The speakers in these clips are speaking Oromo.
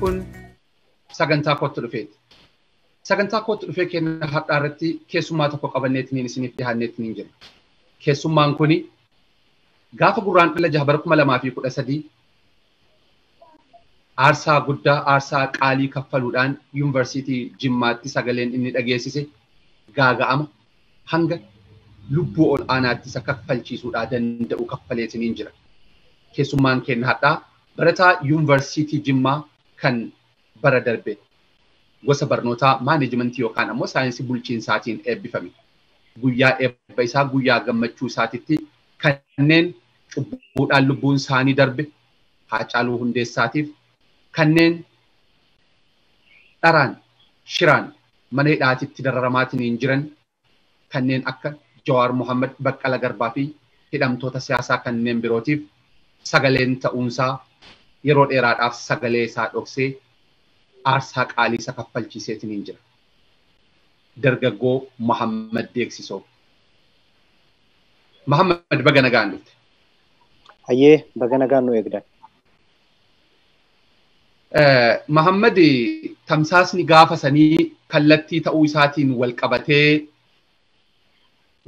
kun sagantaa kottu dhufeeti. Sagantaa kottu dhufee kenna har'aarratti keessummaa tokko qabanneetiin isiniif dhiyaanneetiin jira. Keessummaan kuni gaafa gurraandhala 6 bara 2013 aarsaa guddaa aarsaa qaalii kaffaluudhaan yuunivarsiitii Jimmaatti sagaleen inni dhageessise gaaga'ama hanga lubbuu ol aanaatti isa kaffalchiisuudhaa danda'u kaffaleetiin jira. Keessummaan kenna har'aa barataa yuunivarsiitii Jimmaa kan bara darbe gosa barnootaa maanajimentii yookaan ammoo saayinsii bulchiinsaatiin eebbifame. Guyyaa eebba isaa guyyaa gammachuu isaatitti kanneen cubbuudhaan lubbuun isaanii darbe Haacaaluu Hundeessaatiif kanneen dharaan shiraan mana hidhaatitti dararamaatiin jiran kanneen akka Jawaar Mohaammed, Baqqala Garbaa fi hidhamtoota siyaasaa kanneen birootiif sagaleen ta'uunsaa yeroo dheeraadhaaf sagalee isaa dhoksee aarsaa qaalii isa kaffalchiiseetiin jira. Dargaggoo Mohaammed Deeksisoo. Mohaammed baga nagaan dhufte. Hayyee baga nagaan nu eegdan. Mohaammed tamsaasni gaafa sanii kallattii ta'uu isaatiin wal qabatee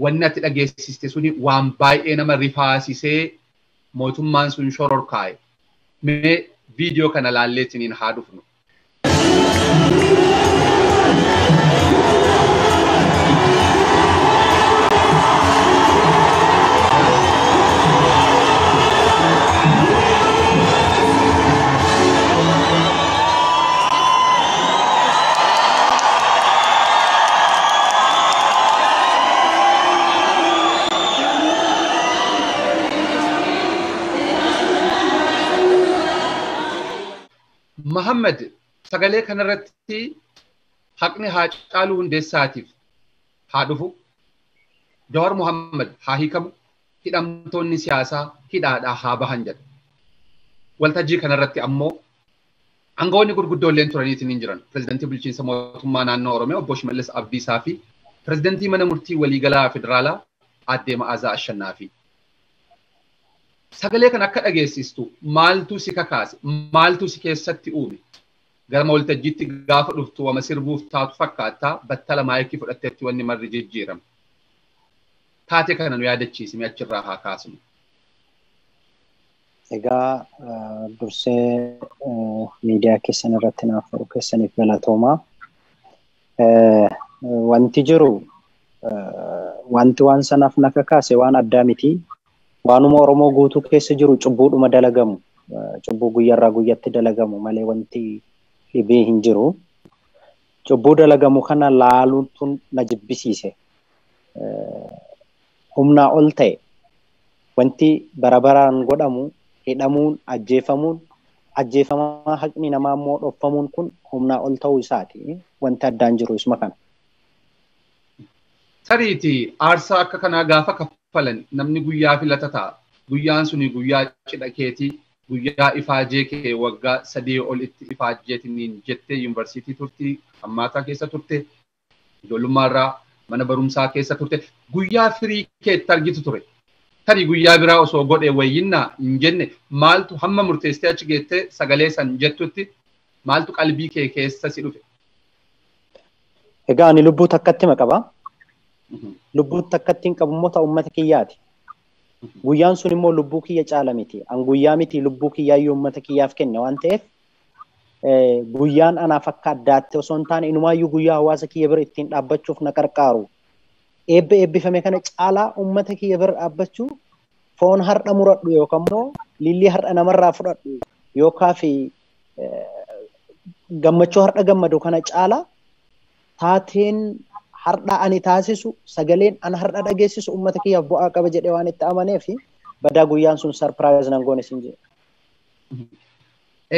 wanni ati dhageessiste suni waan baay'ee nama rifaasisee mootummaan sun shororkaa'e. Mee viidiyoo kana laalleetiin haa dhufnu. Mohaammed sagalee kanarratti haqni Haacaaluu Hundeessaatiif haa dhufu. Jawaar Mohaammed haa hiikamu. Hidhamtoonni siyaasaa hidhaadhaa haa bahan jedha. Waltajjii kanarratti ammoo aangawoonni gurguddoolleen turaniitiin hin jiran. Pireezidantii bulchiinsa mootummaa naannoo Oromiyaa obbo Shimallis Abdiisaa fi pireezidantii mana murtii waliigalaa federaalaa aadde Ma'aazaa Ashannaafi. Sagalee kan akka dhageessistu maaltu si kakaase? Maaltu si keessatti uume? Gara waltajjiitti gaafa dhuftu wama sirbuuf taatu fakkaattaa battala maayikii fudhatteetti wanni marri jijjiirame. Taatee kana nu yaadachiisime achirraa haa kaasnu. Egaa dursee miidiyaa keessan irratti naaf ta'u keessaniif galatoomaa. Wanti jiru wanti waan sanaaf na kakaase waan addaa miti. Waanuma Oromoo guutuu keessa jiru cubbuudhuma dalagamu. Cubbuu guyyaarraa guyyatti dalagamu malee wanti dhibee hin jiru. Cubbuu dalagamu kana laaluun na jibbisiise. Humnaa ol ta'e wanti barabaraan godhamu hidhamuun ajjeefamaa haqni namaa immoo dhoffamuun kun humnaa ol ta'uu isaati. Wanti addaan jiru isuma kana. Tariiti aarsaa akka kanaa gaafa kaffalan namni guyyaa filata ta'a. Guyyaan suni guyyaa cidha keetii, guyyaa ifaajee kee waggaa 3 ol itti ifaajeetiin jettee yuunivarsiitii turtii, hammaataa keessa turte, ijoollummaarraa mana barumsaa keessa turte, guyyaa firii keetti argitu ture. Tarii guyyaa biraa osoo godhee wayyinnaa hin jenne maaltu hamma murteessitee achi geettee sagalee san jettutti maaltu qalbii kee keessa si dhufe? Egaa ani lubbuu takkatti maqaba. Lubbuu takkatti hin qabu immoo ta'u uummata kiyyaati. Guyyaan sun immoo lubbuu kiyya caala miti. An guyyaa miti lubbuu kiyyaayyuu uummata kiyyaaf kenne waan ta'eef guyyaan anaaf akka addaatti osoo hin taane inumaayyuu guyyaa hawaasa kiyya bira ittiin dhaabbachuuf na qarqaaru. Eebbifame kana caalaa uummata kiyya bira dhaabbachuu foon har'a muradhu yookaan immoo lillii har'a namarraa fudhadhu yookaan fi gammachuu har'a gammadu kana caalaa taateen har'a ani taasisu sagaleen ana har'a dhageessisu uummata kiyyaaf bu'aa qaba jedhee waan itti amanee fi badaa guyyaan sun sarpiraayiz nan goone sin jedhe.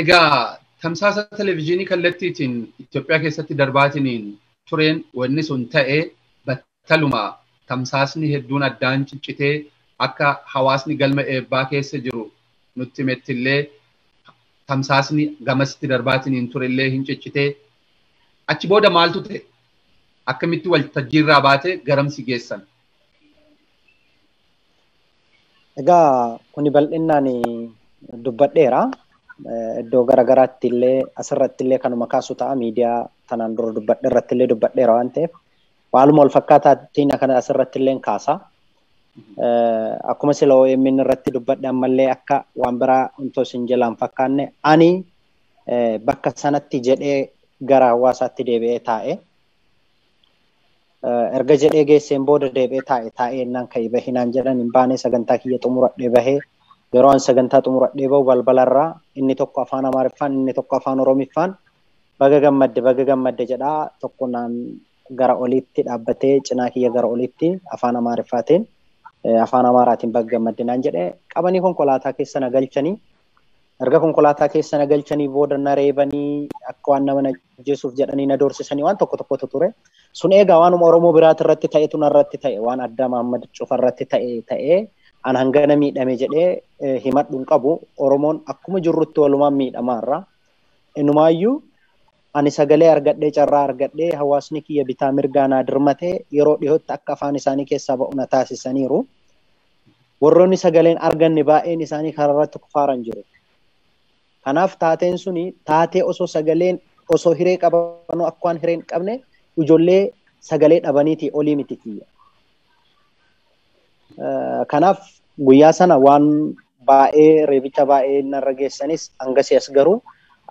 Egaa tamsaasa televezyiinii kallattiitiin Itoophiyaa keessatti darbaatiin tureen wanni sun ta'ee battaluma tamsaasni hedduun addaan ciccitee akka hawaasni galma eebbaa keessa jiru nutti mettillee tamsaasni gamasitti darbaatiin turellee hin ciccitee achi booda maaltu ta'e? Akkamitti waltajjiirraa baatee garamsi geessan? Egaa kuni bal'inaan dubbadheera. iddoo garagaraatti illee asirratti illee kanuma kaasu ta'a miidiyaa tanaan dura dubbadhe irratti illee dubbadheera waan ta'eef waaluma wal fakkaataatiin kana asirratti illee kaasa. Akkuma sila OMN irratti dubbadhe ammallee akka waan biraa untoo sin jalaan fakkaanne ani bakka sanatti jedhee gara hawaasaatti deebi'ee taa'e. Erga jedhee geesseen booda deebi'ee taa'ee innaan ka'e bahinaan jedhan hin baane sagantaa kiyya xumuradhee bahee yeroo an sagantaa xumuradhee bahu balbalarraa inni tokko afaan Amaariffaan inni tokko afaan Oromiffaan baga gammadde jedhaa tokko naan gara oliitti dhaabbatee cinaa kiyya gara oliitti afaan Amaariffaatiin afaan Amaaraatiin baga gammadde naan jedhee qabanii konkolaataa keessa na galchanii erga konkolaataa keessa na galchanii booda na reebanii akka waan nama ajjeesuuf jedhanii na doorsisanii waan tokkotu ture. Sun egaa waanuma Oromoo biraati irratti ta'etu narratti ta'e waan adda Mahammad Cufa irratti ta'e an hangana miidhame jedhee himadhuun qabu Oromoon akkuma jirrutti walumaan miidhamaarra. Innumaayyuu ani sagalee argadhee carraa argadhee hawaasni kiyya bitaa mirgaa naa dirmatee yeroo dhiyootti akka afaan isaanii keessaa ba'u na taasisaniiru. Warroonni sagaleen arganne baay'een isaanii kararratti kufaaran jiru. Kanaaf taateen suni taatee osoo sagaleen osoo hiree qabanuu akka waan hiree hin qabne ijoollee sagalee dhabaniiti olii miti kiyya. Kanaaf guyyaa sana waan baay'ee reebicha baay'ee narra geessanis hangasii as garuu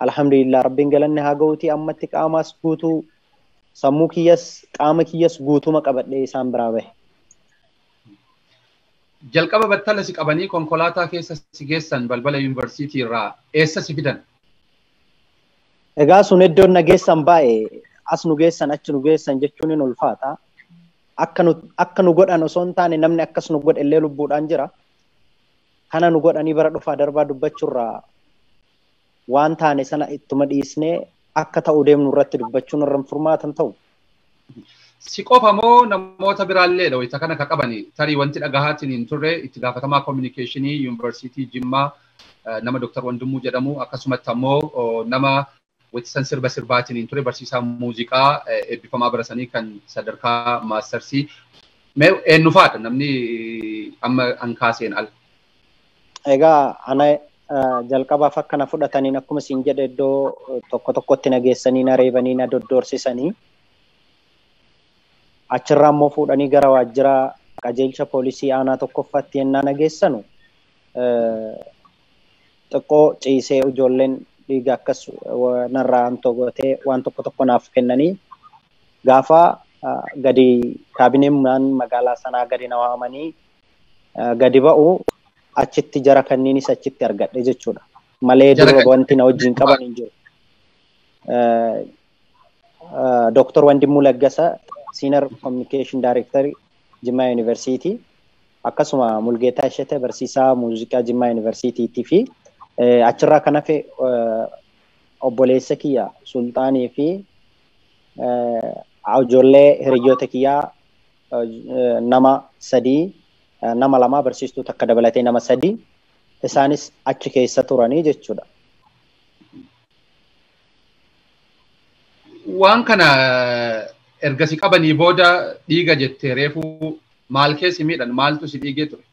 alhamdulillah rabbiin galanne haa ga'uuti ammatti qaamaas guutuu sammuu kiyyas qaama kiyyas guutuma qabadhee isaan biraa bahe. Jalqaba battala si qabanii konkolaataa keessa si geessan balbala yuunivarsiitii irraa eessa si fidan? Egaa sun iddoon na geessan baay'ee as nu geessan achi nu geessan jechuun hin ulfaata. Akka nu godhan osoo hin taane namni akkas nu godhe illee lubbuudhaan jira. Kana nu godhanii bara dhufaa darbaa dubbachuurraa waan taane sana ittuma dhiisnee akka ta'u deemnu irratti dubbachuun irra furmaatan ta'u. Si qofa moo namoota biraallee dha wayita kana ka qabani tarii wanti dhagahaatiin hin turre itti gaafatamaa kominikeeshinii yuunivarsiitii Jimmaa nama Dr. Wandimuu jedhamu akkasumatti ammoo nama wayita sirba sirbaatiin hin turre barsiisaa muuziqaa eebbifamaa barasanii kan sadarkaa maastarsii eenyu faadha namni amma an kaaseen ala. Egaa ana jalqabaaf akkana fudhataniin akkuma siin jedhe iddoo tokkotti na geessanii na reebanii na doddoorsisanii. Achirraa immoo fuudhanii gara waajjira qajeelcha poolisii aanaa tokkoffaatti yennaa na geessanu xiqqoo ciisee ijoolleen dhiiga akkas narraa gootee waan tokko naaf kennanii gaafa gadi kaabineen magaalaa sanaa gadi na waamanii gadi ba'u achitti jara kanniinis achitti argadhe jechuudha. Malee dura wanti na wajjin qaban hin jiru. Dr. Wandimuu Laggasa Senior Communication Director Jimmaa University akkasuma Mulgeetaa Ishete barsiisaa muuziqaa Jimmaa University fi achirraa kan hafe obboleessa kiyya Sultaanii fi ijoollee hiriyoota kiyyaa nama sadii nama lama barsiistuu takka dabalatee nama sadii isaanis achi keessa turanii jechuudha. Waan kana erga si qabanii booda dhiiga jettee reefuu maal keessi miidhan maaltu si dhiigee ture?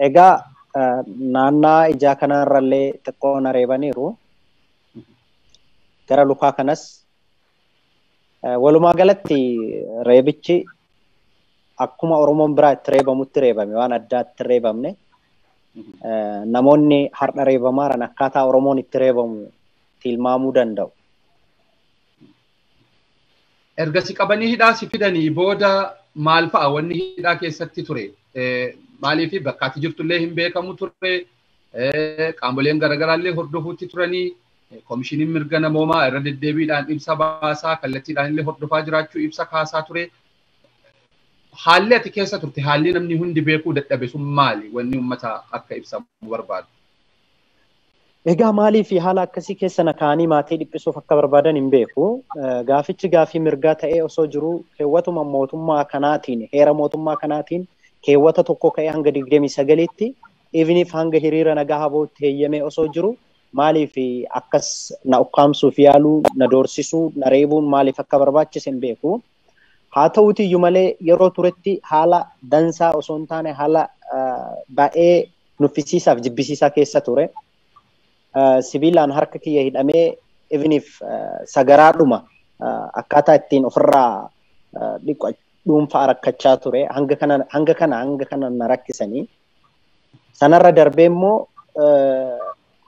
Egaa naannaa ijaa kanarrallee xiqqoo na reebaniiru. Gara lukaa kanas walumaa galatti reebichi akkuma Oromoon biraa itti reebamutti reebame waan addaatti reebamne. Namoonni har'a reebamaaran akkaataa Oromoon itti reebamu tilmaamuu danda'u. Erga si qabanii hidhaa si fidanii booda maal fa'a wanni hidhaa keessatti ture? Maaliif bakka ati jirtullee hin beekamu ture? Qaamoleen garaagaraallee hordofuutti turanii koomishiniin mirga namoomaa irra deddeebiidhaan ibsa baasaa kallattiidhaan illee hordofaa jiraachuu ibsa kaasaa ture. Haalli ati keessa turte haalli namni hundi beekuu dadhabe sun maali? Wanni uummata akka ibsamu barbaadu. Egaa maalii fi haala akkasii keessa na kaanii maatii dhiphisuuf akka barbaadan hin beeku. Gaafichi gaafii mirgaa ta'ee osoo jiru keewwatuma mootummaa kanaatiin heera mootummaa kanaatiin keewwata tokko ka'ee hanga 29tti even hanga hiriira nagaa habootti heeyyamee osoo jiru maaliif akkas na ukkaamsuuf yaaluu na doorsisuu na reebuun maaliif akka barbaachise hin beeku. Haa ta'uuti iyyuu malee yeroo turetti haala dansaa osoo hin taane haala baay'ee nuffisiisaaf jibbisiisaa keessa ture. Sibiilaan harka kiyya hidhamee even if sagaraadhuma akkaataa ittiin ofirraa dhiqu dhuunfaa rakkachaa ture. Hanga kana na rakkisanii. Sanarra darbee immoo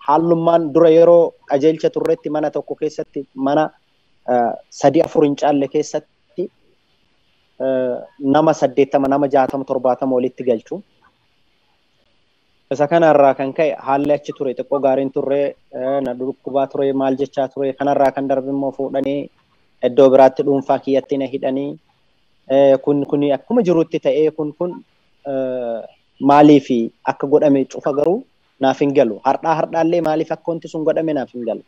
haalummaan dura yeroo qajeelcha turretti mana tokko keessatti mana 3-4 hin caalle keessatti nama 80 nama 60 70 walitti galchu. Isa kanarraa kan ka'e haalli achi ture xiqqoo gaariin turre na dhukkubaa ture maal jechaa ture kanarraa kan darbe immoo fuudhanii iddoo biraatti dhuunfaa kiyyatti na hidhanii kun akkuma jirutti ta'ee kun maaliif akka godhame cufa garuu naaf hin galu. Hardhaallee maaliif akka wanti sun godhame naaf hin galu.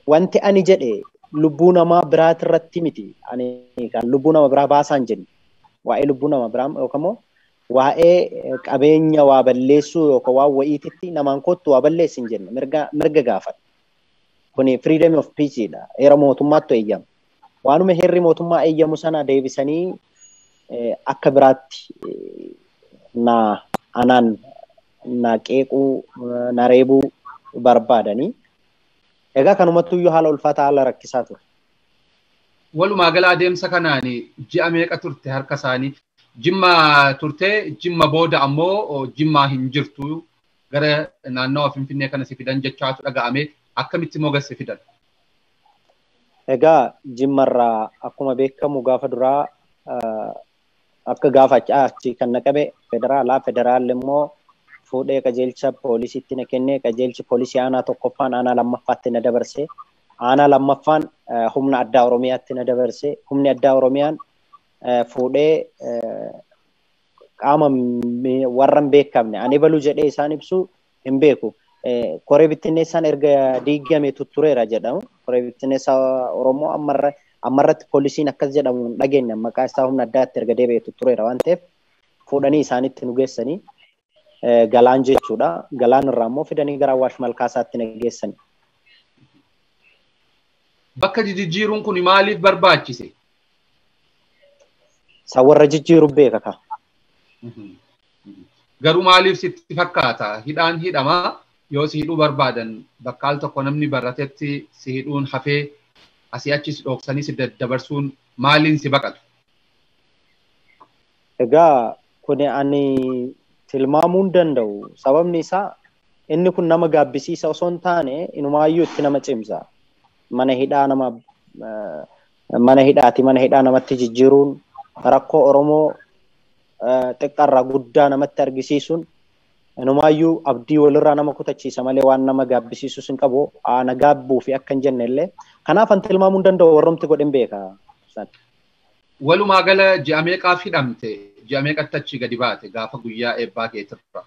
Wanti ani jedhe lubbuu namaa biraati irratti miti. Ani kan lubbuu nama biraa baasaan jenni. Waa'ee lubbuu nama biraa yookaan immoo waa'ee qabeenya waa balleessuu yookaan waan wayiititti namaan kottu waa balleessin jenne mirga gaafadha. Kuni freedom of speech dha. Heera mootummaatti eeyyamu. Waanuma heerri mootummaa eeyyamu sana deebisanii akka biraatti na qeequu na reebuu barbaadanii. Egaa kanumatti iyyuu haala ulfaataa haala rakkisaa ture. Walumaa gala adeemsa kanaan ji'a meeqa turte harka isaanii? Jimma turte jimma booda ammoo jimmaa hin jirtu gara naannawa Finfinnee kana si fidan jechaatu dhaga'ame akkamitti immoo si fidan? Egaa jimmarraa akkuma beekamu gaafa duraa akka gaafa achi kan na qabe federaalli immoo fuudhee qajeelcha poolisiitti na kenne. Qajeelchi poolisii aanaa tokkoffaan aanaa lammaffaatti na dabarse. Aanaa lammaffaan humna addaa Oromiyaatti na dabarse. Humni addaa Oromiyaan fuudhee qaama warra hin beekamne ani baluu jedhee isaan ibsu hin beeku. Koree bittinneessaan erga diigame tuttureera jedhamu. Koree bittinneessaa Oromoo ammarratti poolisiin akkas jedhamu hin dhageenye maqaa isaa humna addaatti erga deebi'ee tuttureera waan ta'eef fuudhanii isaanitti nu geessanii galaan jechuudha. Galaan irraa immoo fidanii gara Awwaash Malkaasaatti na geessanii. Bakka jijjiiruun kun maaliif barbaachise? Isa warra jijjiiru beeka ka. Garuu maaliif sitti fakkaata? Hidhaan hidhamaa yoo si hidhuu barbaadan bakka al tokko namni baratetti si hidhuun hafee asii achi si dhoksanii si daddabarsuun maaliin si baqatu? Egaa kun ani tilmaamuu hin danda'u. Sababni isaa inni kun nama gaabbisiisa osoo hin taane inumaayyuu itti nama cimsa. Mana hidhaa namatti jijjiiruun rakkoo Oromoo xiqqaarraa guddaa namatti argisiisuun inumaayyuu abdii walirraa nama kutachiisa malee waan nama gaabbisiisus hin qabu. Ana gaabbuu fi akka hin jenne illee kanaaf an tilmaamuu hin danda'u warrumti godhin beeka. Walumaa gala ji'a meeqaaf hidhamte? Ji'a meeqatti achi gadi baate gaafa guyyaa eebbaa keetirra?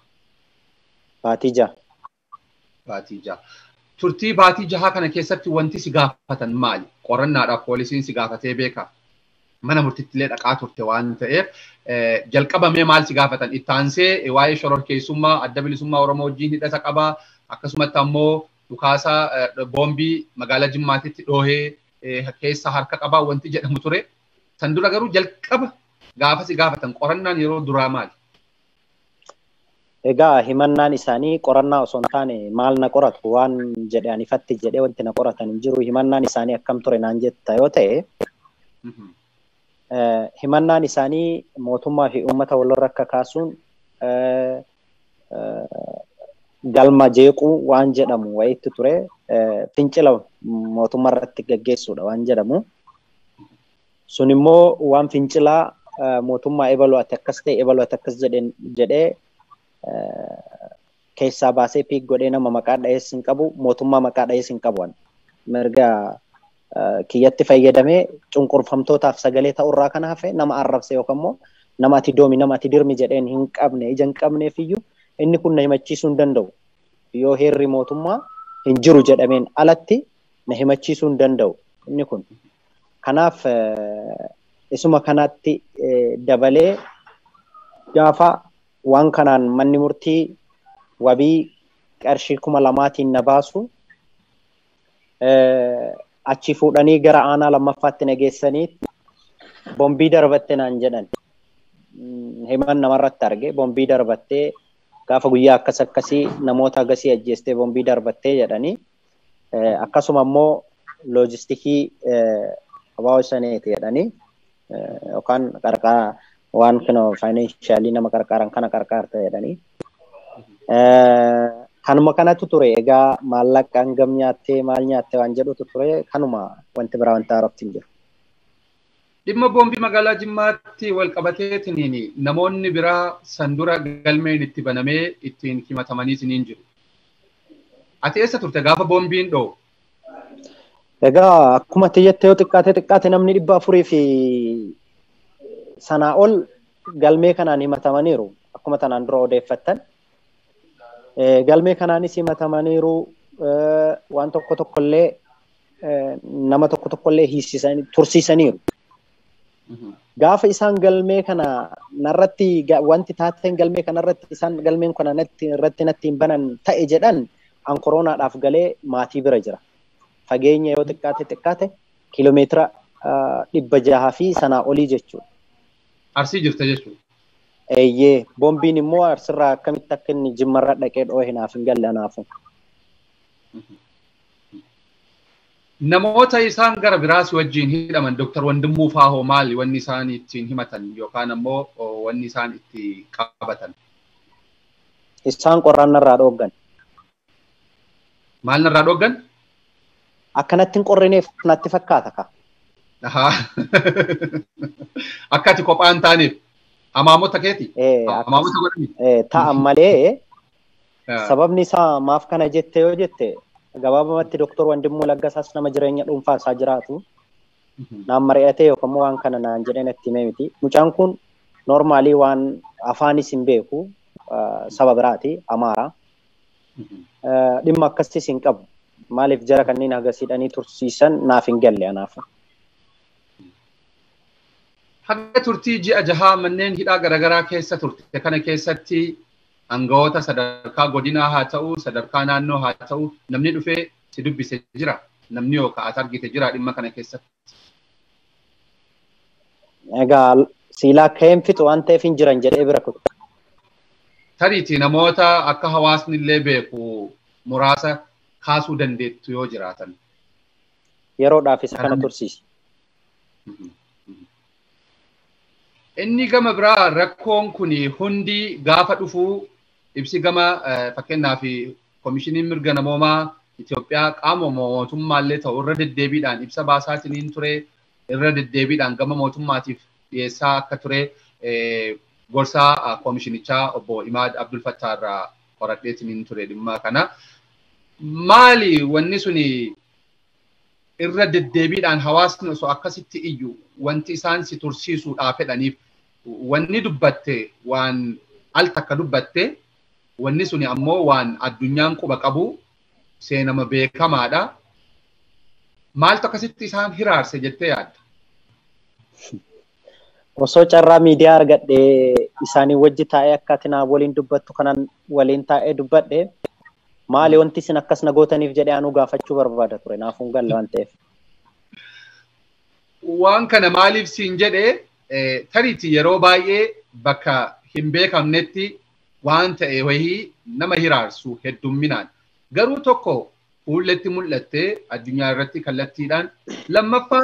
Baatii jaha. Baatii jaha. Turtii baatii jahaa kana keessatti wanti si gaafatan maali? Qorannaadhaaf poolisiin si gaafatee beeka? Mana murtiitti illee dhaqaa turte waan ta'eef jalqabamee maal si gaafatan? Ittaansee waa'ee shororkeessummaa adda bilisummaa Oromoo wajjin hidhata qabaa akkasumatti ammoo dhukaasa boombii magaalaa Jimmaatitti dhoohee keessa harka qabaa wanti jedhamu ture. San dura garuu jalqaba gaafa si gaafatan qorannaan yeroo duraa maali? Egaa himannaan isaanii qorannaa osoo hin taane maal na qoratu waan jedhe ani ifatti jedhee wanti na qoratan hin jiru. Himannaan isaanii akkam ture naan jetta yoo ta'e himannaan isaanii mootummaa fi uummata walirra akka kaasuun galma jeequu waan jedhamu wayitti ture. Fincila mootummaa irratti gaggeessuudha waan jedhamu. Sun immoo waan fincilaa mootummaa ebaluu ati akkas ta'e ebaluu ati akkas jedhee keessaa baasee piik godhee nama maqaa dhahees hin qabu mootummaa maqaa dhahees hin qabu. Mirga kiyyatti fayyadamee cunqurfamtootaaf sagalee ta'urraa kana hafe nama arrabse yookaan immoo nama ati doomi nama ati dirmi jedheen hin qabne ija hin qabneef iyyuu inni kun na himachiisuu hin danda'u. Yoo heerri mootummaa hin jiru jedhameen alatti na himachiisuu hin danda'u inni kun. Kanaaf isuma kanatti dabalee gaafa waan kanaan manni murtii wabii qarshii 2,000 na baasu achi fuudhanii gara aanaa lammaffaatti na geessanii bombii darbatte naan jedhan. Himan namarratti arge bombii darbattee gaafa guyyaa akkasii namoota agasii ajjeestee bombii darbattee jedhanii akkasuma immoo loojistikii abaa isaaniiti jedhanii yookaan qarqara waan kana faayinaanshiaalii nama qarqaran kana qarqaarta jedhanii kanuma kanatu ture egaa maallaqaan gam nyaattee maal nyaattee waan jedhutu ture kanuma wanti biraa wanta haaroftiin jiru. Dhimma boombii magaalaa Jimmaatti wal qabateetiin namoonni biraa sandura galmeen itti banamee ittiin himatamanii isiniin jiru. Ati eessa turte gaafa boombiin dhoo? Egaa akkuma jettee yoo xiqqaate namni 400 fi sanaa ol galmee kanaan himatamaniiru akkuma tanaan dura odeeffattan. Galmee kanaanis himatamaniiru waan tokkollee nama tokkollee hiisisanii tursiisaniiru. Gaafa isaan galmee kana narratti wanti taateen galmee kanarratti isaan galmeen kana irratti natti hin banan ta'e jedhan an koronaadhaaf galee maatii bira jira. Fageenya yoo xiqqaate kiiloomeetira 600 fi sanaa olii jechuudha. Arsii jirta jechuudha. Eeyyee boombiin immoo arsirraa akkamitti akka inni Jimmarra dhaqee dhoohe naaf hin galle anaafu. Namoota isaan gara biraas wajjin hidhaman Dr. Wandimuu Faahoo maali wanni isaan ittiin himatan yookaan ammoo wanni isaan itti qabatan? Isaan qorraan narraa dhooggan. Maal narraa dhooggan? Akkanatti hin qorrineef natti fakkaata ka. Akka ati kophaan taaneef amaamota keeti? Amaamota godhani? Ta'an malee sababni isaa maaf kana jette yoo jette gabaabumatti Dr. Wandimuu Laggasaas nama jireenya dhuunfaa isaa jiraatu naan mari'atee yookaan waan kana naan jedhee natti himee miti. Mucaan kun noormaalii waan afaanis hin beeku saba biraati Amaara. Dhimma akkasiis hin qabu. Maaliif jara kanneen agasiidhanii tursiisan naaf hin galle anaaf. Haga turtii ji'a jahaa manneen hidhaa garaagaraa keessa turte kana keessatti aangawoota sadarkaa godinaa haa ta'u sadarkaa naannoo haa ta'u namni dhufee si dubbise jira namni yookaan ati argite jira dhimma kana keessatti. Egaa siilaa ka'een fixu waan ta'eef hin jiran jedhee bira kutu. Tariitii namoota akka hawaasni illee beeku muraasa kaasuu dandeettu yoo jiraatan. Yeroodhaaf isa kana tursiisi. Inni gama biraa rakkoon kun hundi gaafa dhufuu ibsi gama fakkeenyaaf koomishiniin mirga namoomaa Itoophiyaa qaama mootummaallee ta'u irra deddeebiidhaan ibsa baasaatiin ture irra deddeebiidhaan gama mootummaatiif dhiyeessaa akka ture gorsaa koomishinichaa obbo Imaad Abdul Fattaa irraa qoradheetiin ture dhimma kana. Maali wanni suni irra deddeebiidhaan hawaasni osoo akkasitti iyyu wanti isaan si tursiisuudhaaf fedhaniif wanni dubbatte waan al takka dubbatte wanni suni ammoo waan addunyaan quba qabu seenama beekamaadha. Maaltu akkasitti isaan hiraarse jettee yaadda? Osoo carraa miidiyaa argadhee isaanii wajji taa'ee akka ati naa waliin dubbattu kanan waliin taa'ee dubbadhe maali wanti isin akkas na gootaniif jedhee anuu gaafachuu barbaada ture naafuun galle waan ta'eef. Waan kana maaliif siin jedhee tariitii yeroo baay'ee bakka hin beekamnetti waan ta'e wayii nama hiraarsu heddumminaan garuu tokko fuulletti mul'attee addunyaa irratti kallattiidhaan lammaffaa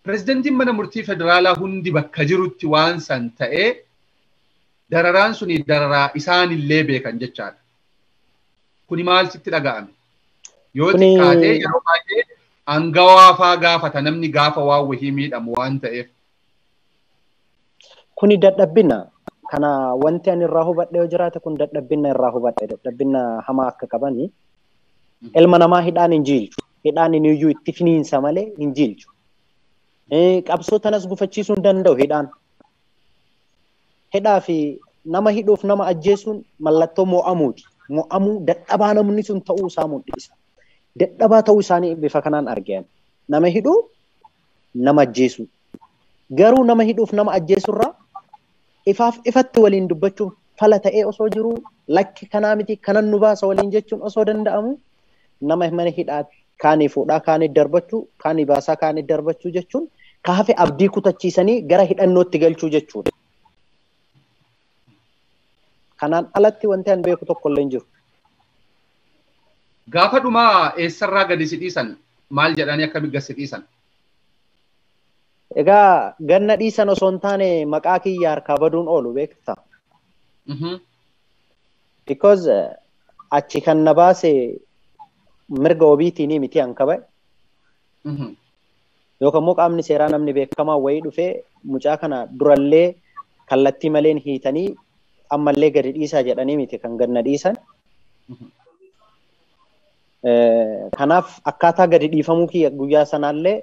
pirezidantiin mana murtii federaalaa hundi bakka jirutti waan san ta'ee dararaan suni dararaa isaanillee beekan jechaadha. Kuni maal sitti dhaga'ame? Yoo xiqqaatee yeroo baay'ee angawaa faa gaafata namni gaafa waan wahii miidhamu waan ta'eef. Kuni dadhabbina. Kana wanti ani irraa hubadhe yoo jiraate kun dadhabbina irraa hubadhe. Dadhabbina hamaa akka qabani. Ilma namaa hidhaan hin jiilchu. Hidhaan inni iyyuu itti finiinsa malee hin jiilchu. Qabsoo tanas gufachiisuu hin danda'u hidhaan. Hidhaa fi nama hidhuuf nama ajjeesuun mallattoo mo'amuuti. Mo'amuu dadhabaa namni sun ta'uu isaa mul'isa. Dadhabaa ta'uu isaanii bifa kanaan argan. Nama hidhuu nama ajjeesu. Garuu nama hidhuuf nama ajjeesurraa ifaaf ifatti waliin dubbachuun fala ta'ee osoo jiru lakki kanaa miti kanan nu baasa waliin jechuun osoo danda'amu nama mana hidhaa kaanii fuudhaa kaanii darbachuu kaanii baasaa kaanii darbachuu jechuun kaafe abdii kutachiisanii gara hidhannootti galchuu jechuudha. Kanaan alatti wanti an beeku tokko illee hin jiru. Gaafa dhumaa eessarraa gadi si dhiisan maal jedhanii akkamitti gadi si dhiisan? Egaa ganna dhiisan osoo hin taane maqaa kiyya harkaa baduun oolu beektaa? Because achi kan na baase mirga obiitiin miti an qabe. Yookaan immoo qaamni seeraa namni beekamaa wayii dhufee mucaa kana durallee kallattii maleen hiitanii ammallee gadi dhiisaa jedhanii miti kan ganna dhiisan. Kanaaf akkaataa gadi dhiifamuu kiyya guyyaa sanaallee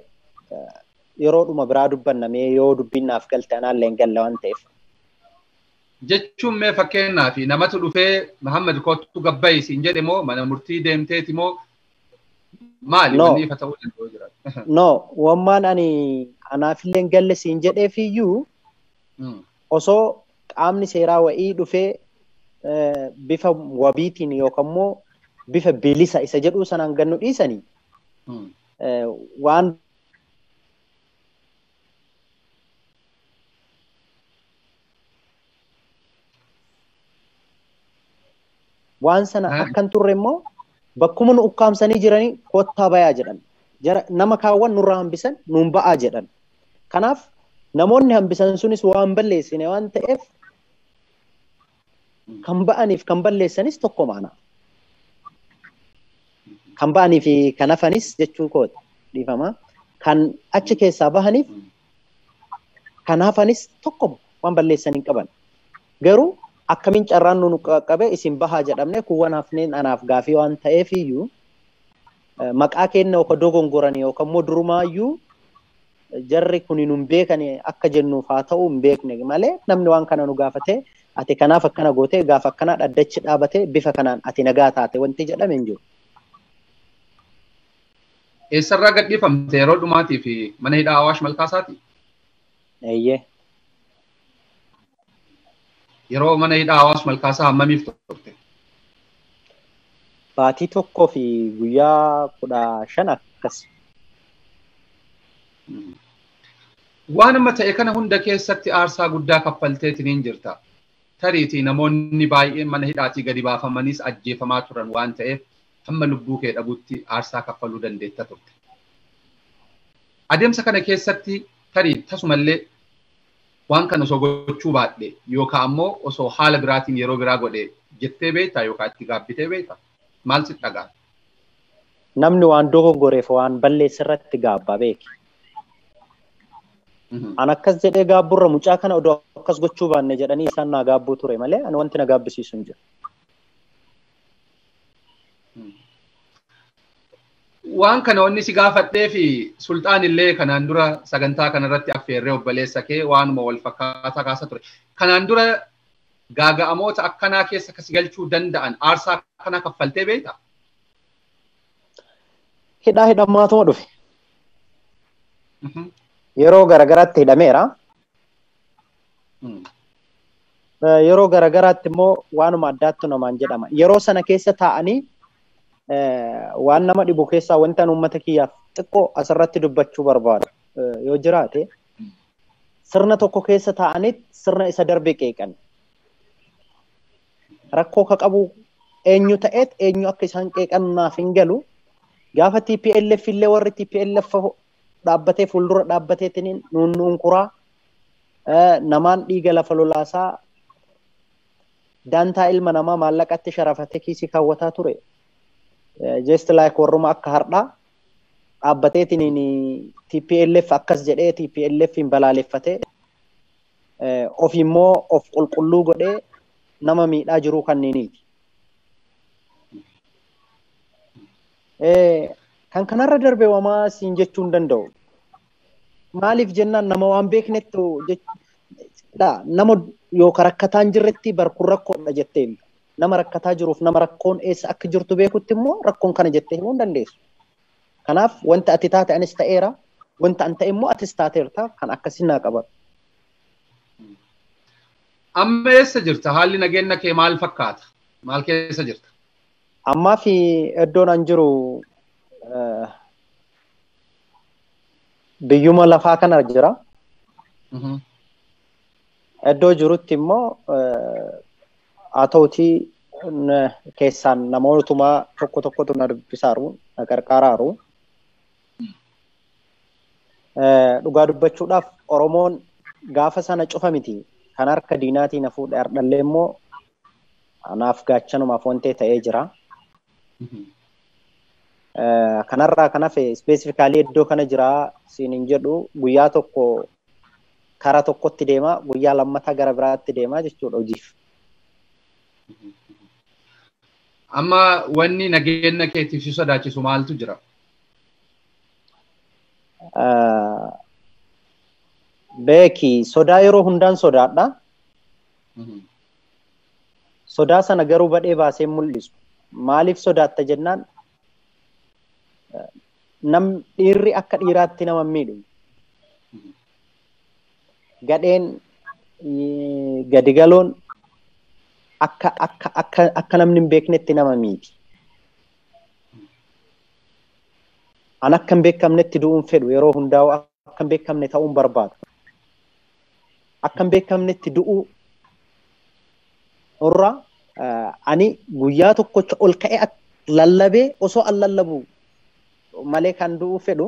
yeroo dhuma biraa dubbannamee yoo dubbiin naaf galte anaallee hin galle waan ta'eef. Jechuun mee fakkeenyaaf namatu dhufee Muhammad kottu gabba'i siin jedhe moo mana murtii deemteeti moo maali wanni ifa ta'uu danda'u jira? No, wammaan ani anaafillee hin galle siin jedheef iyyuu osoo qaamni seeraa wa'ii dhufee bifa wabiitiin yookaan immoo bifa bilisa isa jedhuu sanaan gannu dhiisanii waan sana akkan turre immoo bakkuma nu ukkaamsanii jiranii kottaa bayaa jedhan. Nama kaawwan nurraa hambisan nuun ba'aa jedhan. Kanaaf namoonni hambisan sunis waan balleessine waan ta'eef kan ba'aniif kan balleessanis tokko maana. Kan ba'anii fi kan hafanis jechuun kooti dhiifama. Kan achi keessaa bahaniif kan hafanis tokko waan balleessan hin qaban. Garuu akkamiin carraan nu qaqqabe isin bahaa jedhamne kuwwan hafneen anaaf gaafii waan ta'eef iyyuu maqaa kenna yookaan dogongoranii yookaan immoo durumaayyuu jarri kun hin beekani akka jennuuf haa ta'u hin beekne malee namni waan kana nu gaafate ati kanaaf akkana goote gaafa akkana dhaddachi dhaabate bifa kanaan ati nagaa taate wanti jedhame hin jiru. Eessarraa gadhiifamte yeroo dhumaatii fi mana hidhaa Awaash Malkaasaati? Eeyyee. Yeroo mana hidhaa Awaash Malkaasaa hammamiif turte? Baatii tokkoo fi guyyaa 15 akkas. Waan amma ta'e kana hunda keessatti aarsaa guddaa kaffalteetiin jirta. Tariitii namoonni baay'een mana hidhaatii gadi baafamanis ajjeefamaa turan waan ta'eef hamma lubbuu kee dhabutti aarsaa kaffaluu dandeetta turte. Adeemsa kana keessatti tarii tasumallee waan kana osoo gochuu baadhe yookaan ammoo osoo haala biraatiin yeroo biraa godhe jettee beektaa yookaan itti gaabbitee beektaa? Maal sitti dhagaa? Namni waan dogongoreef waan balleesse irratti gaabbaa beeki. An akkas jedhee gaabburra mucaa kana odoo akkas gochuu baanne jedhanii isaan naa gaabbuu ture malee ani wanti na gaabbisiisu hin jiru. Waan kana wanni si gaafadhee fi sultaan illee kanaan dura sagantaa kanarratti affeerree obboleessa kee waanuma wal fakkaataa kaasa ture. Kanaan dura gaaga'amoota akkanaa keessa kasi galchuu danda'an aarsaa akkanaa kaffaltee beektaa? Hidhammaatuma dhufe. Yeroo garagaraatti hidhameera. Yeroo garagaraatti immoo waanuma addaattu namaan jedhama. Yeroo sana keessa taa'anii waan nama dhibu keessaa wanta uummata kiyyaaf xiqqoo asirratti dubbachuu barbaadu yoo jiraate sirna tokko keessa taa'anii sirna isa darbe qeeqan. Rakkoo ka qabu eenyu ta'eet eenyu akka isaan qeeqan naaf hin galu. Gaafa TPLF illee warri TPLF dhaabbatee fuuldura dhaabbateetiin nuun kuraa namaan dhiiga lafa lolaasaa daantaa ilma namaa maallaqatti sharafatee kiisii kaawwataa ture. Just like warruma akka hardhaa dhaabbateetiin TPLF akkas jedhee TPLF hin balaaleffatee of immoo of qulqulluu godhee nama miidhaa jiruu kanneeniiti. Kan kanarra darbe wamaa siin jechuu hin danda'u. Maaliif jennaan nama waan beeknettu nama yookaan rakkataan jirretti barkun rakkoodha jettee nama rakkataa jiruuf nama rakkoon eessa akka jirtu beekutti immoo rakkoon kana jettee himuu hin dandeessu. Kanaaf wanta ati taate anis ta'eera wanta an ta'e immoo atis taateerta kan akkasii naa qaba. Amma eessa jirta? Haalli nageenya kee maal fakkaata? Maal keessa jirta? Ammaa fi iddoon an jiru biyyuma lafaa kana jira. Iddoo jirutti immoo haa ta'utii keessaan namootuma tokkotu na dubbisaaru na gargaaraaru. Dhugaa dubbachuudhaaf Oromoon gaafa sana cufa miti kan harka diinaatiin hafuudha hardhallee immoo anaaf gaachanumaaf wantee ta'ee jira. Kanarraa kan hafe specifically iddoo kana jira siin hin jedhu guyyaa tokko karaa tokkotti deema guyyaa lammataa gara biraatti deema jechuudha hojiif. Amma wanni nageenya keetiif si sodaachisu maaltu jira? Beeki sodaa yeroo hundaan sodaadha. Sodaa sana garuu badhee baasee mul'isu. Maaliif sodaatta jennaan dhiirri akka dhiiraatti nama miidhu. Gadheen gadigaloon akka namni hin beeknetti nama miidhi. An akka hin beekamnetti du'uun fedhu yeroo hundaa'u akka hin beekamne ta'uun barbaadu. Akka hin beekamnetti du'uu irra ani guyyaa tokkocha ol ka'ee lallabee osoo an lallabu malee kan du'uu fedhu.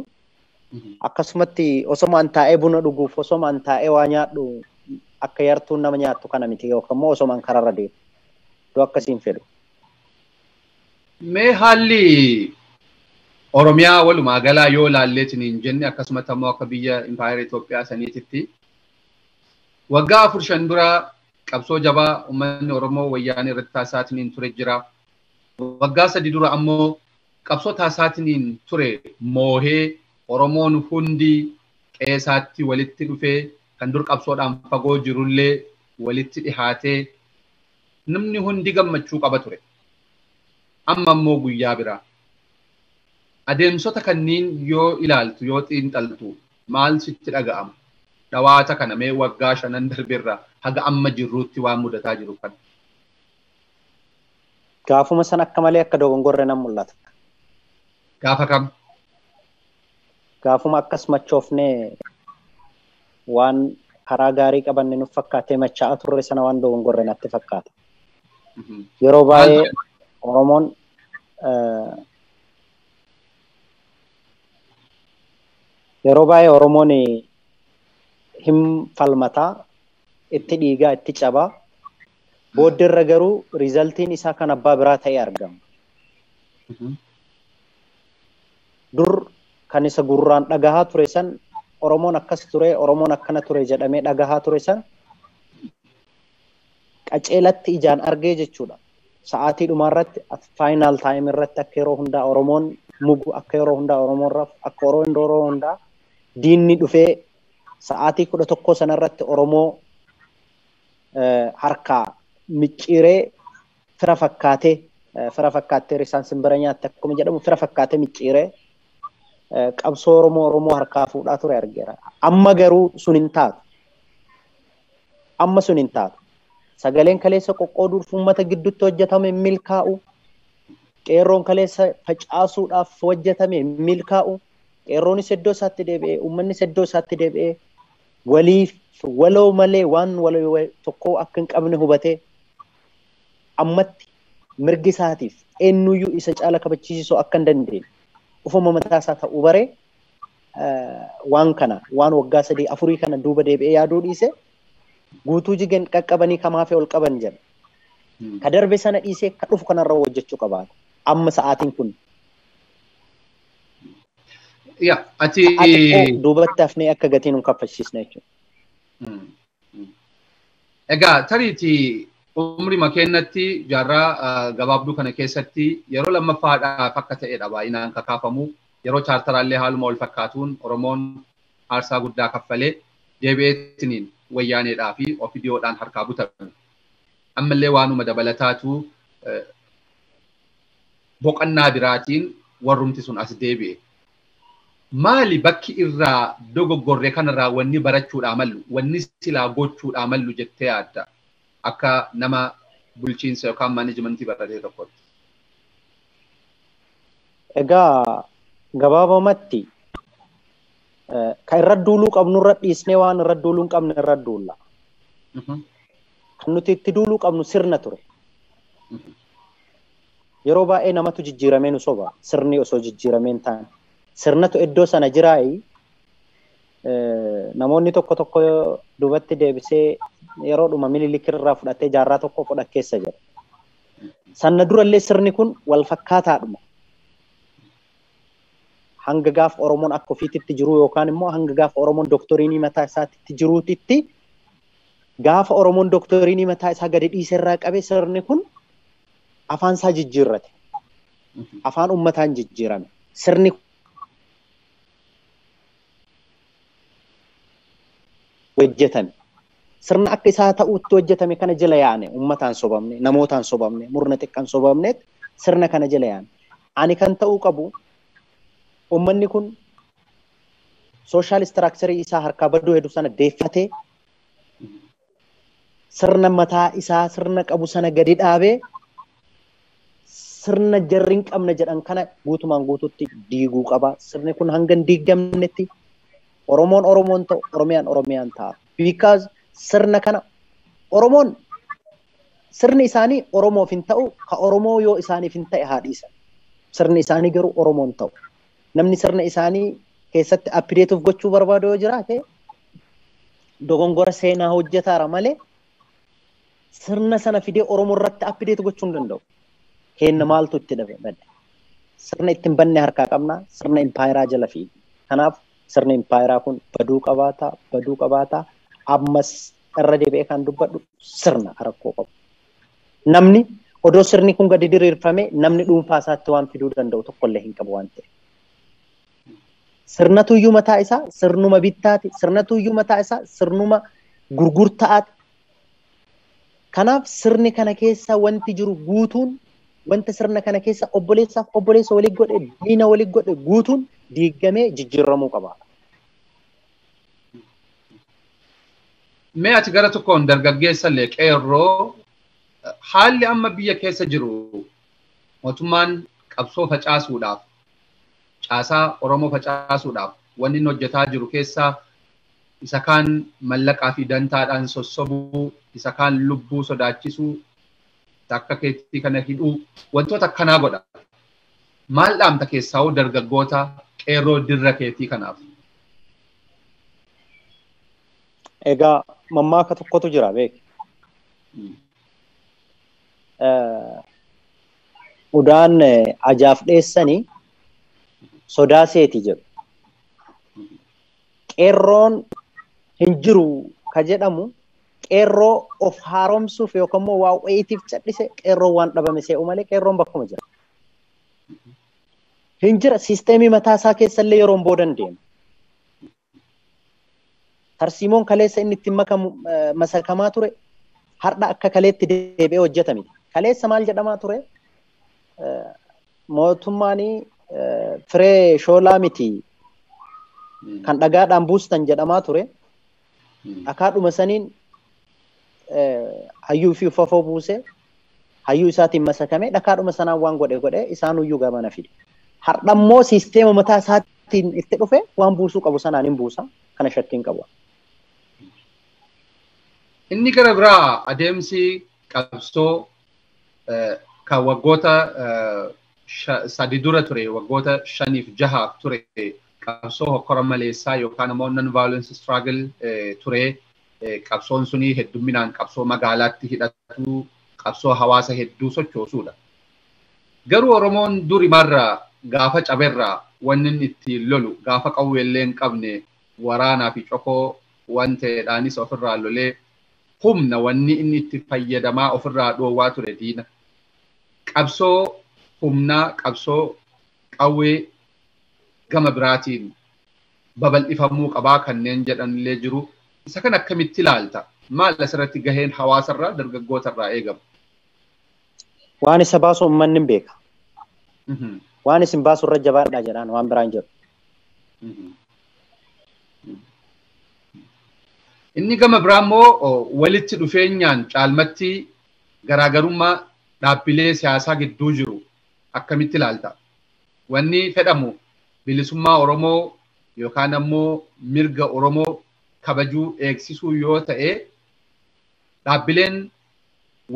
Akkasumatti osoma an taa'ee buna dhuguuf osoma an taa'ee waa nyaadhu akka yartuun nama nyaattu kana miti yookaan immoo osoma an kararra deemu. Du'a akkasiin fedhu. Mee haalli Oromiyaa walumaa galaa yoo laalleetiin hin jenne akkasumatti ammoo akka biyya Impaayera Itoophiyaa saniititti waggaa 4-5 dura qabsoo jabaa uummanni Oromoo wayyaanee irratti taasisaatiin ture jira. Waggaa 3 dura ammoo qabsoo taasisaatiin ture moohee Oromoon hundi qeesaatti walitti dhufee kan dur qabsoodhaan fagoo jirullee walitti dhihaatee namni hundi gammachuu qaba ture. Amma ammoo guyyaa biraa. Adeemsota kanneen yoo ilaaltu yoo xiinxaltu maal sitti dhaga'ama? Dhawaata kana mee waggaa 5 darbirra haga amma jirruutti waan mudataa jiru kan. Gaafuma san akka malee akka dogongorre nan mul'ata. Gaafa kam? Gaafuma akkas machoofnee waan karaa gaarii qabanne nuuf fakkaatee machaa'aa turre sana waan dogongorre natti fakkaata. Yeroo baay'ee Oromoon hin falmataa itti dhiigaa itti cabaa booddeerra garuu riizaltiin isaa kan abbaa biraa ta'ee argama. Dur kan isa gurraan dhagahaa ture san Oromoon akkas ture Oromoon akkana ture jedhamee dhagahaa ture san qaceelatti ijaan argee jechuudha. Sa'aatii dhumaarratti final time irratti akka yeroo hundaa Oromoon mugu akka yeroo hundaa Oromoon raf akka yeroo hundaa diinni dhufee sa'aatii 11 sanarratti Oromoo harkaa micciiree fira fakkaattee risaan simbira nyaatte akkuma jedhamu fira fakkaatee micciiree qabsoo Oromoo harkaa fuudhaa ture argeera. Amma garuu sun hin taatu. Sagaleen kaleessa qoqqooduuf uummata gidduutti hojjetame milkaa'u. Qeerroon kaleessa facaasuudhaaf hojjetame milkaa'u. Qeerroonis iddoo isaatti deebi'ee uummannis iddoo isaatti deebi'ee waliif waloo malee waan waloo tokko akka hin qabne hubatee ammatti mirgi isaatiif eenyuyyuu isa caala kabachiisuu akka hin dandeenye ufuma mataa isaa ta'uu baree waan waggaa 3-4 kana duuba deebi'ee yaaduu dhiise guutuu jigan qaqqabanii kamaafee ol qaban jedha. Ka darbe sana dhiisee ka dhufu kanarra hojjechuu qabaata. Amma sa'aatiin kun. Ati duubatti hafnee akka gatiin hin kaffalchiisne jechuudha. Egaa tariitii umri makeenatti jaarraa gabaabduu kana keessatti yeroo lammaffaadhaaf akka ta'edha baay'inaan kakaafamu yeroo chaartaraallee haaluma wal fakkaatuun Oromoon aarsaa guddaa kaffalee deebi'eettiniin wayyaaneedhaa fi ofidiyoodhaan harkaa butame. Ammallee waanuma dabalataatu boqannaa biraatiin warrumti sun as deebi'e. Maali bakki irraa dogoggorree kanarraa wanni barachuudhaa mallu wanni silaa gochuudhaa mallu jettee yaadda akka nama bulchiinsa yookaan maanajimentii baratee tokkotti. Egaa gabaabumatti kan irra duuluu qabnu irra dhiisnee waan irra duuluu hin qabne irra duulla. Kan nuti itti duuluu qabnu sirna ture. Yeroo baay'ee namatu jijjiiramee nu soba. Sirni osoo jijjiiramee hin taane. Sirnatu iddoo sana jiraayi. Namoonni tokko tokko duubatti deebisee yeroodhuma Minilik irraa fudhatee jaarraa tokko fudhat keessa jira. Sanna durallee sirni kun wal fakkaataadhuma. Hanga gaaf Oromoon akka ofiitti jiru yookaan immoo hanga gaaf Oromoon doktoriinii mataa isaatti jiruutitti gaafa Oromoon doktoriinii mataa isaa gadi dhiiserraa qabe sirni kun afaan isaa jijjiirrate. Afaan uummataan jijjiirame. Sirni hojjetame. Sirna akka isaa ta'utti hojjetame kana jala yaane uummataan sobamne, namootaan sobamne, murna xiqqaan sobamneet sirna kana jala yaane. Ani kan ta'uu qabu uummanni kun sooshaal istiraakcharii isaa harkaa baduu hedduu sana deeffatee sirna mataa isaa sirna qabu sana gadi dhaabee sirna jarri hin qabne jedhan kana guutumaan guututti diiguu qaba. Sirni kun hanga hin diigamnetti Oromoon Oromoon ta'u, Oromiyaan Oromiyaan ta'a. Because sirna kana Oromoon sirni isaanii Oromoof hin ta'u, ka Oromoo yoo isaaniif hin ta'e haa dhiisan. Sirni isaanii garuu Oromoon ta'u. Namni sirna isaanii keessatti appideetuuf gochuu barbaadu yoo jiraate dogongora seenaa hojjetaara malee sirna sana fidee Oromoo irratti appideetu gochuu hin danda'u. Kenna maaltu itti dhabe? Sirna ittiin banne harkaa qabna, sirna impaayeraa jala fiigi. Kanaaf sirni impaayeraa kun baduu qabaata. Ammas irra deebi'ee kan dubbadhu sirna rakkoo qabu. Namni odoo sirni kun gadi diriirfame namni dhuunfaa isaatti waan fiduu danda'u tokkollee hin qabu waan ta'eef. Sirnatu iyyuu mataa isaa sirnuma bittaati. Sirnatu iyyuu mataa isaa sirnuma gurgurtaati. Kanaaf sirni kana keessa wanti jiru guutuun wanta sirna kana keessa obboleessaaf obboleessa walii godhe diina walii godhe guutuun diigamee jijjiiramuu qaba. Mee ati gara tokkoon dargaggeessa illee qeerroo haalli amma biyya keessa jiru mootummaan qabsoo facaasuudhaaf caasaa Oromoo facaasuudhaaf wanni inni hojjetaa jiru keessaa isa kaan mallaqaa fi dantaadhaan sossobuu, isa kaan lubbuu sodaachisuu, akka keetti kana hidhuu wantoota akkanaa godha. Maal dhaamta keessaa dargaggoota qeerroo dirra keetii kanaaf? Egaa mammaaka tokkotu jira beek. Udaan ajaaf dheessanii sodaa seeti jedhu. Qeerroon hin jiru ka jedhamu qeerroo of haaromsuuf yookaan immoo waa wayiitiif cadhise qeerroo waan dhabame se'u malee qeerroon bakkuma jira. Hin jira siisteemii mataa isaa keessallee yeroon boodan deema. Tarsiimoon kaleessa inni ittiin masakamaa ture har'a akka kaleetti deebi'ee hojjetame. Kaleessa maal jedhamaa ture? Mootummaanii firee shoolaa miti kan dhagaadhaan buustan jedhamaa ture. Akaadhuma saniin hayyuu fi ufafoo buusee hayyuu isaatiin masakame dhakaadhuma sanaan waan godhe isaan iyyuu gamana fide. Har'a immoo siisteema mataa isaatiin itti dhufe waan buusuu qabu sanaan hin buusa. Kana shakkiin qabu. Inni gara biraa adeemsi qabsoo kan waggoota sadi dura ture, waggoota 5-6 ture qabsoo hokkora maleessaa yookaan immoo non-violence struggle ture. Qabsoon suni heddumminaan qabsoo magaalaatti hidhatu, qabsoo hawaasa hedduu sochoosuudha. Garuu Oromoon durimarraa gaafa caberraa wanni inni ittiin lolu gaafa qawweellee hin qabne waraanaa fi cokoo waan ta'eedhaanis ofirraa lolee humna wanni inni itti fayyadamaa ofirraa dhoowwaa ture diina. Qabsoo humnaa, qabsoo qawwee gama biraatiin babal'ifamuu qabaa kanneen jedhanillee jiru. Isa kan akkamitti ilaalta? Maal asirratti gaheen hawaasarraa dargaggootarraa eegamu? Waan isa baasu uummanni hin beeka. Waan isin baasu irra jabaadhaa jedhaan waan biraan jiru. Inni gama biraa immoo walitti dhufeenyaan caalmatti garaagarummaa dhaabbilee siyaasaa gidduu jiru akkamitti ilaalta? Wanni fedhamu bilisummaa Oromoo yookaan ammoo mirga Oromoo kabajuu eegsisuu yoo ta'e dhaabbileen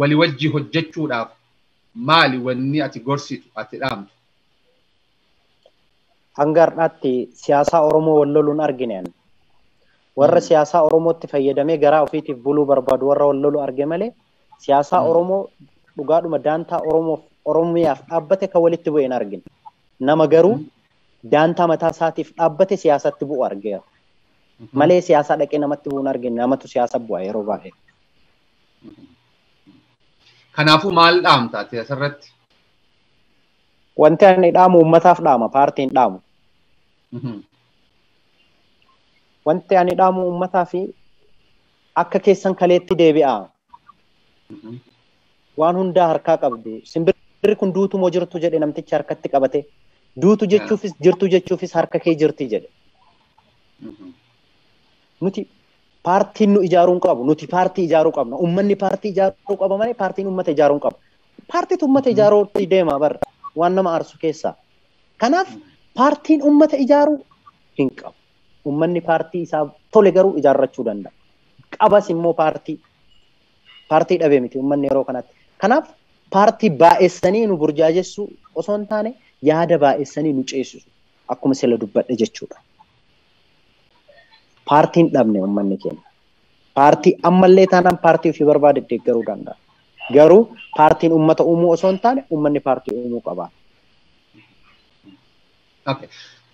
walii wajji hojjechuudhaaf maali wanni ati gorsitu ati dhaamtu? Hanga har'aatti siyaasaa Oromoo wal loluun argine. Warra siyaasaa Oromootti fayyadamee garaa ofiitiif buluu barbaadu warra wal lolu arge malee siyaasaa Oromoo dhugaadhuma daantaa Oromiyaaf dhaabbate kan walitti bu'een argine. Nama garuu daantaa mataa isaatiif dhaabbate siyaasatti bu'u argeera. Malee siyaasaa dhaqee namatti bu'uun argine namatu siyaasa bu'a yeroo baay'ee. Kanaafuu maal dhaamta ati asirratti? Wanti ani dhaamu uummataaf dhaama, paartiin dhaamu. Wanti ani dhaamu uummataa fi akka keessan kaleetti deebi'aa. Waan hundaa harkaa qabdu. Simbirri kun duutu moo jirtu jedhe namtichi harkatti qabate. Duutu jechuufis jirtu jechuufis harka kee jirti jedhe. Nuti paartiin nu ijaaruun qabu. Nuti paartii ijaaruu qabna. Uummanni paartii ijaaruu qaba malee paartiin uummata ijaaruun qabu. Paartiitu uummata ijaaruutti deema bara. Waan nama aarsu keessaa. Kanaaf paartiin uummata ijaaruu hin qabu. Uummanni paartii isaa tole garuu ijaarrachuu danda'a. Qabas immoo paartii dhabee miti uummanni yeroo kanatti. Kanaaf paartii baay'essanii nu burjaajessu osoo hin taane yaada baay'essanii nu ceesisu akkuma sila dubbadhe jechuudha. Paartiin dhabne uummanni keenya. Paartii ammallee taanaan paartii ofii barbaade deeggaruu danda'a. Garuu paartiin uummata uumuu osoo hin taane uummanni paartii uumuu qaba.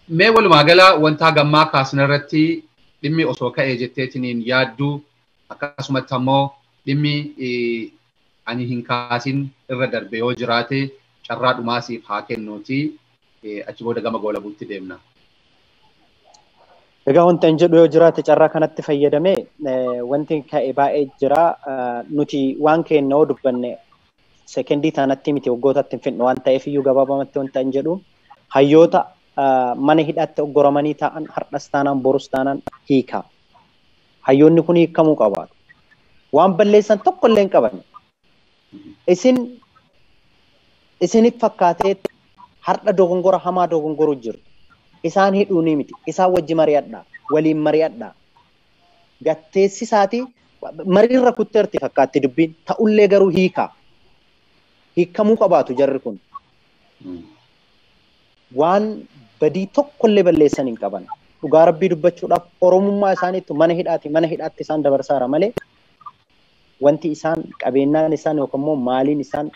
Mee walumaa gala wanta gammaa kaasne irratti dhimmi osoo ka'ee jetteetiniin yaadduu akkasumatti ammoo dhimmi ani hin kaasin irra darbe yoo jiraate carraa dhumaasiif haa kennuuti achi booda gama goolabuutti deemna. Egaa wanti an jedhu yoo jiraate carraa kanatti fayyadamee wanti ka'e baay'ee jira. Nuti waan keenya yoo dubbanne sekendii taanatti miti waggootatti hin fidne waan ta'eef iyyuu gabaabamatti wanti an jedhu hayyoota mana hidhaatti oggoramanii ta'an har'as taanaan borus taanaan hiika. Hayyoonni kun hiikamuu qabaatu. Waan balleessan tokko illee hin qaban. Isinit fakkaatee har'a dogongora hamaa dogongoruu jiru. Isaan hidhuu ni miti. Isaan wajji mari'adhaa. Waliin mari'adhaa. Gatteessi isaatii mariirra kutteerti fakkaatti dubbiin. Ta'ullee garuu hiika. Hiikamuu qabaatu jarri kun. Waan badii tokkollee balleessan hin qaban. Dhugaa rabbii dubbachuudhaaf Oromummaa isaaniitu mana hidhaatti isaan dabarsaara malee wanti isaan qabeenyaan isaan yookaan immoo maaliin isaan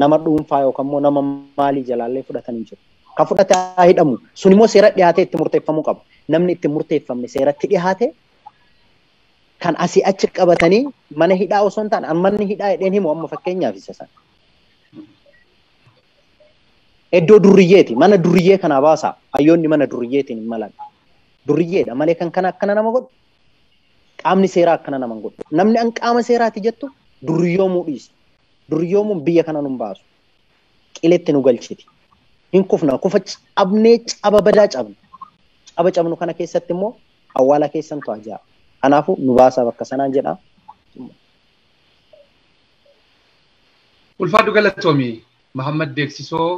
nama dhuunfaa yookaan immoo nama maalii jalaallee fudhatanii jiru. Kan fudhate haa hidhamu. Sun immoo seera dhiyaatee itti murteeffamuu qaba. Namni itti murteeffamne seeratti dhiyaate kan asii achi qabatanii mana hidhaa osoo hin taane manni hidhaa jedheen himu amma fakkeenyaaf isa sana. Iddoo durriyyeeti. Mana durriyyee kana baasaa. Hayyoonni mana durriyyeetiin hin malan. Durriyyeedha malee kan kana akkana nama godhu. Qaamni seeraa akkana nama godhu. Namni an qaama seeraati jettu durriyyoomuu dhiisi. Durriyyoomuun biyya kana nun baasu. Qiletti nu galchiti. Hin kufna. Kufa cabnee caba badaa cabna. Caba cabnu kana keessatti immoo awwaala keessantu ajaa'a. Kanaafuu nu baasaa bakka sanaan jedha. Ulfaadhu galatoomii Mahammad Deeksisoo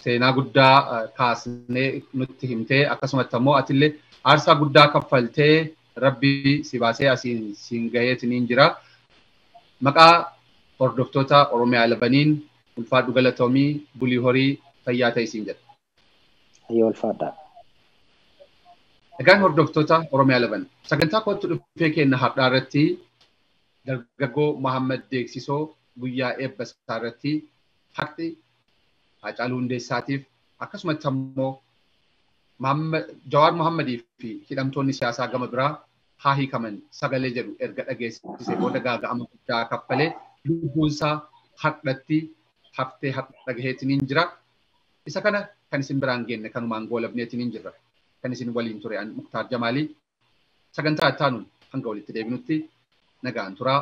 seenaa guddaa kaasnee nutti himtee akkasumatti ammoo atillee aarsaa guddaa kaffaltee rabbii si baasee asiin siin gaheetiniin jira. Maqaa hordoftoota Oromiyaa Labaniin ulfaadhu galatoomii bulii horii fayyaa ta'e siin jedha. Ayyoo ulfaadhaa. Egaan hordoftoota Oromiyaa Laban sagantaa kootti dhufee kenna har'aa irratti dargaggoo Mahammad Deeksisoo guyyaa eebba isaa irratti haqni Haacaaluu Hundeessaatiif akkasumatti ammoo Jawaar Mohammadii fi hidhamtoonni siyaasaa gama biraa haa hiikaman sagalee jedhu erga dhageessisee booda gaaga'ama guddaa kaffalee lubbuunsaa haqatti haftee haqa gaheetiniin jira. Isa kana kan isin biraan geenne kanumaan goolabneetiniin jirra. Kan isin waliin ture an Muktaar Jamaalii sagantaa ittaanuun hanga walitti deebinutti nagaan turaa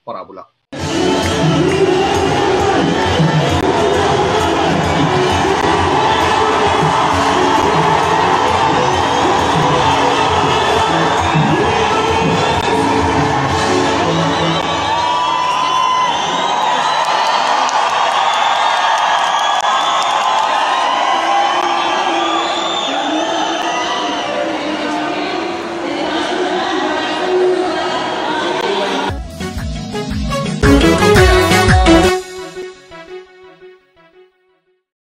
horaa bulaa.